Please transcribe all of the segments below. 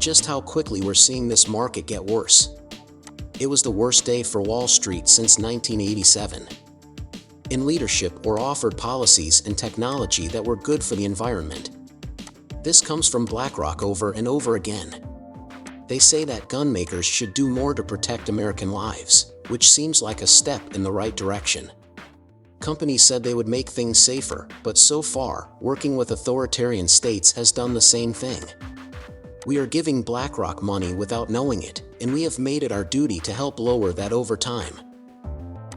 just how quickly we're seeing this market get worse. It was the worst day for Wall Street since 1987. In leadership or offered policies and technology that were good for the environment. This comes from BlackRock over and over again. They say that gun makers should do more to protect American lives, which seems like a step in the right direction. Companies said they would make things safer, but so far, working with authoritarian states has done the same thing. We are giving BlackRock money without knowing it, and we have made it our duty to help lower that over time.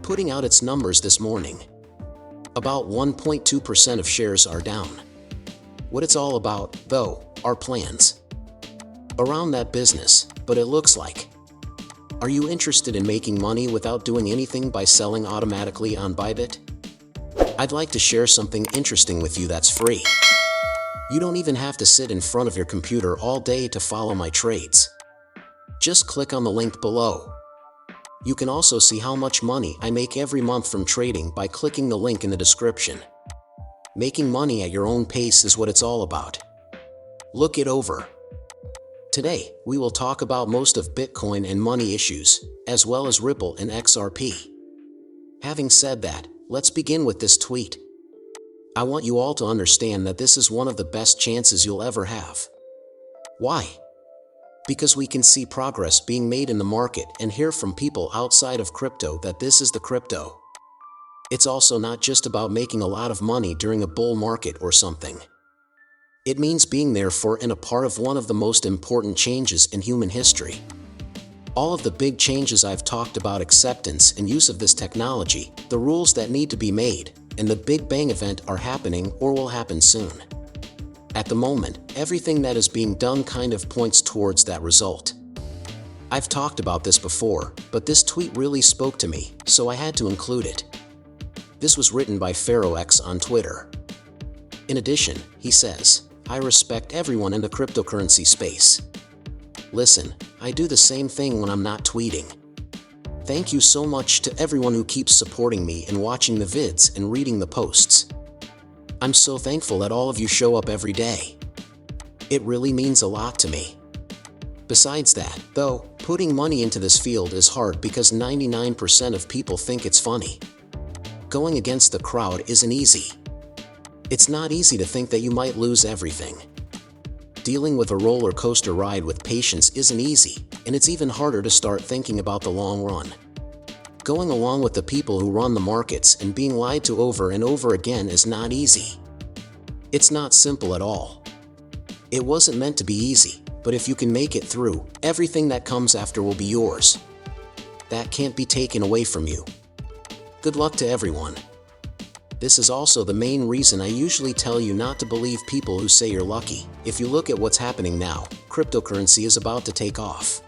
Putting out its numbers this morning. About 1.2% of shares are down. What it's all about, though, are plans around that business, but it looks like. Are you interested in making money without doing anything by selling automatically on Bybit? I'd like to share something interesting with you that's free. You don't even have to sit in front of your computer all day to follow my trades. Just click on the link below. You can also see how much money I make every month from trading by clicking the link in the description. Making money at your own pace is what it's all about. Look it over. Today, we will talk about most of Bitcoin and money issues, as well as Ripple and XRP. Having said that, let's begin with this tweet. I want you all to understand that this is one of the best chances you'll ever have. Why? Because we can see progress being made in the market and hear from people outside of crypto that this is the crypto. It's also not just about making a lot of money during a bull market or something. It means being there for and a part of one of the most important changes in human history. All of the big changes I've talked about, acceptance and use of this technology, the rules that need to be made, and the Big Bang event are happening or will happen soon. At the moment, everything that is being done kind of points towards that result. I've talked about this before, but this tweet really spoke to me, so I had to include it. This was written by PharoahX on Twitter. In addition, he says, I respect everyone in the cryptocurrency space. Listen, I do the same thing when I'm not tweeting. Thank you so much to everyone who keeps supporting me and watching the vids and reading the posts. I'm so thankful that all of you show up every day. It really means a lot to me. Besides that, though, putting money into this field is hard because 99% of people think it's funny. Going against the crowd isn't easy. It's not easy to think that you might lose everything. Dealing with a roller coaster ride with patience isn't easy, and it's even harder to start thinking about the long run. Going along with the people who run the markets and being lied to over and over again is not easy. It's not simple at all. It wasn't meant to be easy, but if you can make it through, everything that comes after will be yours. That can't be taken away from you. Good luck to everyone. This is also the main reason I usually tell you not to believe people who say you're lucky. If you look at what's happening now, cryptocurrency is about to take off.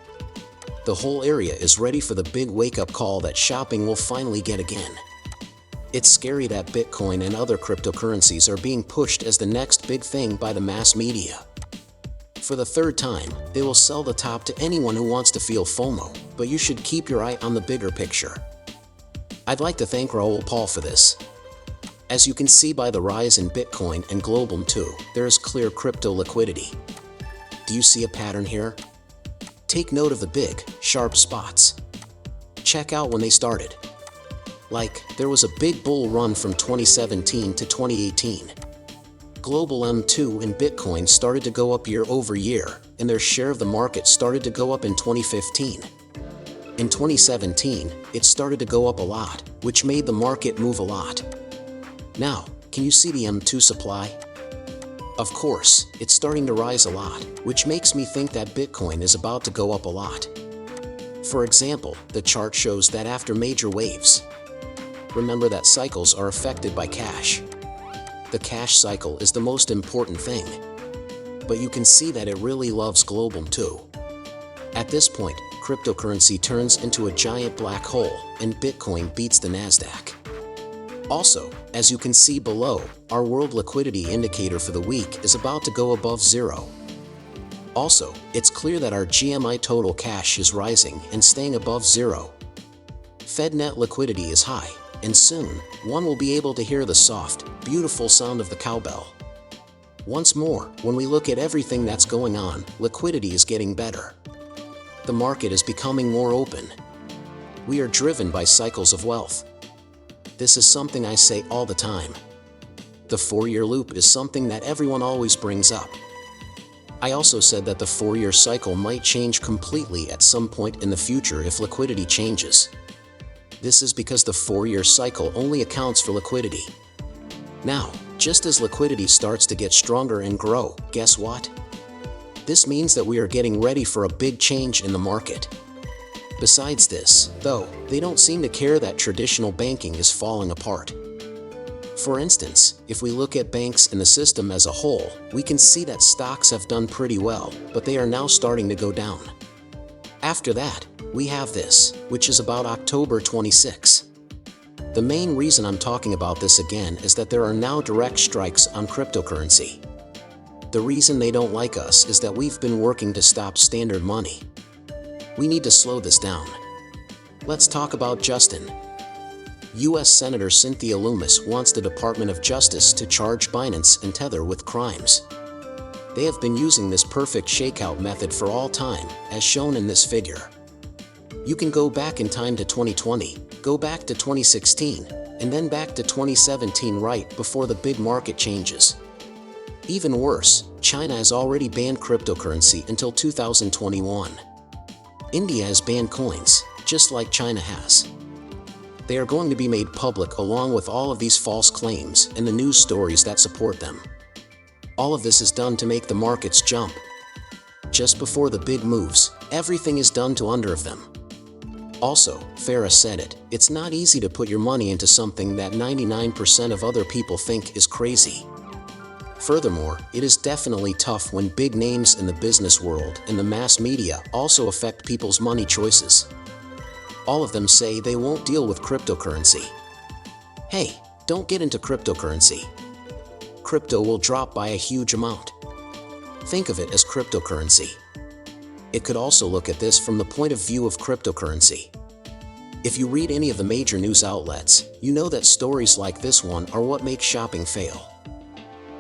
The whole area is ready for the big wake-up call that shopping will finally get again. It's scary that Bitcoin and other cryptocurrencies are being pushed as the next big thing by the mass media. For the third time, they will sell the top to anyone who wants to feel FOMO, but you should keep your eye on the bigger picture. I'd like to thank Raoul Pal for this. As you can see by the rise in Bitcoin and global too, there is clear crypto liquidity. Do you see a pattern here? Take note of the big, sharp spots. Check out when they started. Like, there was a big bull run from 2017 to 2018. Global M2 and Bitcoin started to go up year over year, and their share of the market started to go up in 2015. In 2017, it started to go up a lot, which made the market move a lot. Now, can you see the M2 supply? Of course, it's starting to rise a lot, which makes me think that Bitcoin is about to go up a lot. For example, the chart shows that after major waves. Remember that cycles are affected by cash. The cash cycle is the most important thing. But you can see that it really loves global too. At this point, cryptocurrency turns into a giant black hole, and Bitcoin beats the Nasdaq. Also, as you can see below, our world liquidity indicator for the week is about to go above zero. Also, it's clear that our GMI total cash is rising and staying above zero. Fed net liquidity is high, and soon, one will be able to hear the soft, beautiful sound of the cowbell. Once more, when we look at everything that's going on, liquidity is getting better. The market is becoming more open. We are driven by cycles of wealth. This is something I say all the time. The 4-year loop is something that everyone always brings up. I also said that the 4-year cycle might change completely at some point in the future if liquidity changes. This is because the 4-year cycle only accounts for liquidity. Now, just as liquidity starts to get stronger and grow, guess what? This means that we are getting ready for a big change in the market. Besides this, though, they don't seem to care that traditional banking is falling apart. For instance, if we look at banks in the system as a whole, we can see that stocks have done pretty well, but they are now starting to go down. After that, we have this, which is about October 26. The main reason I'm talking about this again is that there are now direct strikes on cryptocurrency. The reason they don't like us is that we've been working to stop standard money. We need to slow this down. Let's talk about Justin. U.S. Senator Cynthia Lummis wants the Department of Justice to charge Binance and Tether with crimes. They have been using this perfect shakeout method for all time, as shown in this figure. You can go back in time to 2020, go back to 2016, and then back to 2017 right before the big market changes. Even worse, China has already banned cryptocurrency until 2021. India has banned coins, just like China has. They are going to be made public along with all of these false claims and the news stories that support them. All of this is done to make the markets jump. Just before the big moves, everything is done to under of them. Also, Farah said it, it's not easy to put your money into something that 99% of other people think is crazy. Furthermore, it is definitely tough when big names in the business world and the mass media also affect people's money choices. All of them say they won't deal with cryptocurrency. Hey, don't get into cryptocurrency. Crypto will drop by a huge amount. Think of it as cryptocurrency. It could also look at this from the point of view of cryptocurrency. If you read any of the major news outlets, you know that stories like this one are what make shopping fail.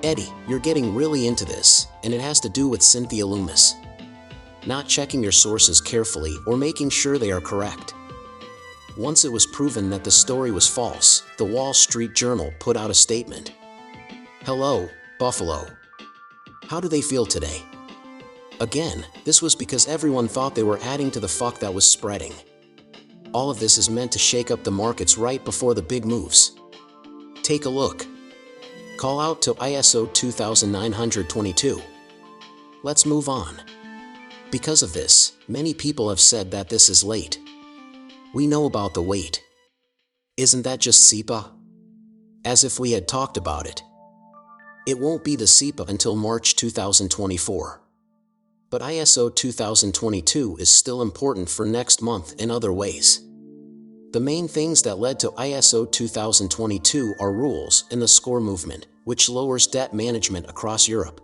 Eddie, you're getting really into this, and it has to do with Cynthia Lummis. Not checking your sources carefully or making sure they are correct. Once it was proven that the story was false, the Wall Street Journal put out a statement. Hello, Buffalo. How do they feel today? Again, this was because everyone thought they were adding to the fuck that was spreading. All of this is meant to shake up the markets right before the big moves. Take a look. Call out to ISO 2922. Let's move on. Because of this, many people have said that this is late. We know about the wait. Isn't that just SEPA? As if we had talked about it. It won't be the SEPA until March 2024. But ISO 2022 is still important for next month in other ways. The main things that led to ISO 2022 are rules in the SCORE movement, which lowers debt management across Europe.